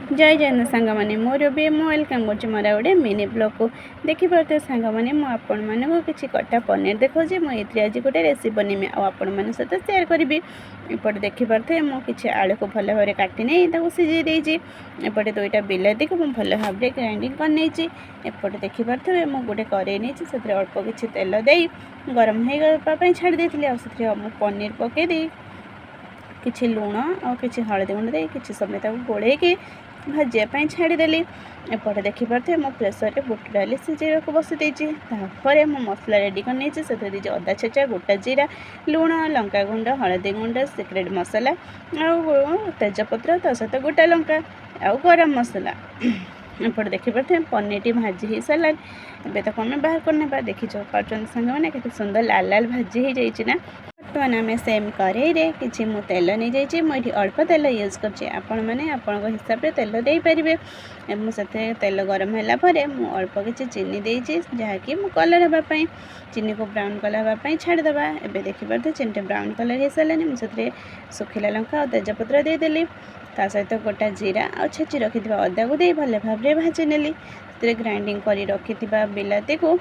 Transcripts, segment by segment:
जय जगन्नाथ सांग मैंने मोर भी मु वेलकम कर गोटे मिनी ब्लॉग को देखी पारे सांग मैंने मुझे किसी कटा पनीर देखा मुझे आज गोटे रेसिपी बनमी आपण मान सहित सेयार करी। एपटे देखी पारे मुझे आलू को भल भाव काटी नहीं सीझे देती एपटे दुईटा बिलाती को मुझे भल भाव ग्राइंडिंग कर एपटे देखी पारे मुझे गोटे कड़े नहीं से अल्प किसी तेल दे गरम होगापी छाड़ी देती पनीर पकईदी किसी लुण और किसी हलदी गुंड दे किसी समय गोल भाजापी छाड़देली। एपटे देखी पारे मो प्रेसर में बुट डाली सीझेक बसी देती मो मसला रेडी कर दीजिए अदा छेचा गोटा जीरा लुण लंका गुंड हलदी गुंड सिक्रेट मसला आ तेजपत्र ता सहित गोटा लंका आ गरम मसला। एपटे देखी पारे पनीर टी भाजी हो सारा एवं तक आम बाहर करने देखी पार्टी सांग मैंने के सुंदर लाल लाल भाजी हो जाए। बर्तमान आम सेम कड़े किसी मु तेल नहीं जाइए मुझे अल्प तेल यूज करने आपण हिसाब से तेल दे पारे से तेल गरम है अल्प किसी चीनी देती जहाँकि मु कलर हाँपाई चीनी को ब्राउन कलर हाँपाई छाड़दे। एवं देखिए चीनी ब्राउन कलर हो सारे मुझे सुखिला लंका और तेजपत्र देदेली ता सहित गोटा जीरा और छेची रखी अदा को दे भल भाव भाजी नेली ग्राइंडिंग कर रखी बिलाती को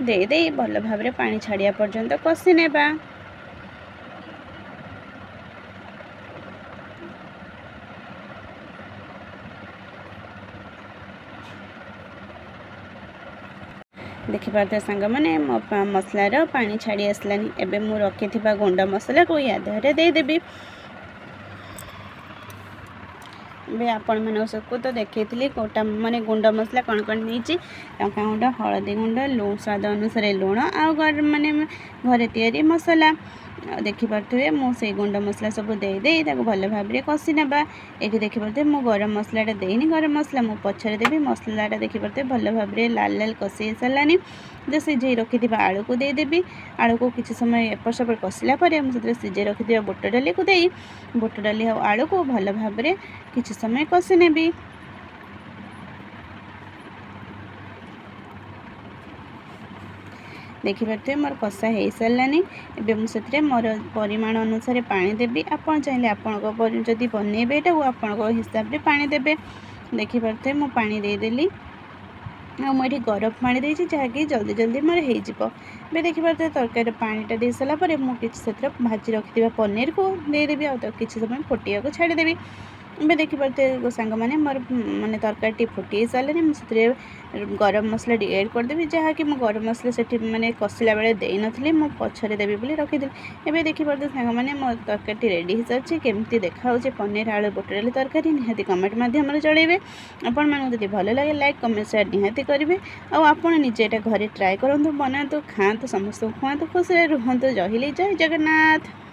दे भल भाव पानी छाड़िया पर्यंत कषि नेबा। देखी पारे सांग मैंने मसलार पानी छाड़ी आसलानी एबे मु रखी गुंड मसला को या देहरे देदेवी। आपण मान सबको तो देखी कोटा माने गुंड मसला कौन कौन नहीं लंका गुंड हलदी गुंड लुण स्वाद अनुसार लुण आ माने घरे तैयारी मसला देखी पारे मुझे गुंड मसला सब दे भल भाव कषि नेबा। ये देखी पारे मु गरम मसलाटा देनी गरम मसला मु पछरे देवी मसलाटा देखी पारे भल भाव लाल लाल कषि सारानी जो सीझे रखी आलू को देदेवी आलू को किसी समय एपट सेपट कषिला मुझे सीझे रखी बुट डाली को दे बुट डाली और आलू को भल भाव किसी समय कषि नेबी। देखी पारे मोर कषा हो सारानी एवं मुझे मोर परिमाण अनुसार पानी देवी आपड़ चाहिए आपण जदि बनइबे यहाँ आपण हिसाब से पानी देवे। देखी पारे मु पानी देदेली मुझे गरम पानी देती जहाँकि जल्दी जल्दी मोर हो देखी पारे तरकारी पानीटा दे सारापर मुझे भाजी रखी पनीर को देदेवी आ किसी समय फुटिया को छाड़देवी। एवं देखी पारे सांग मैंने मोर माने तरकारी फुटी सारे मुझे गरम मसला ऐड करदेवी जहाँकि मु गरम मसला से मैंने कषिला बेले दे नी मु पछरे देवी बोली रखीदी। एवं देखी पारे सांग मैंने मो तरकारी रेडी हो सारी केमती देखा पनीर आलू बुटडाली तरकारी निहाती कमेंट माध्यम जड़े आपण मानक भल लगे लाइक कमेंट शेयर निहाती करेंगे आपड़ निजे घरे ट्राए करूँ बनातु खातु समस्त खुआतु खुशी रुहतु। जय जगन्नाथ।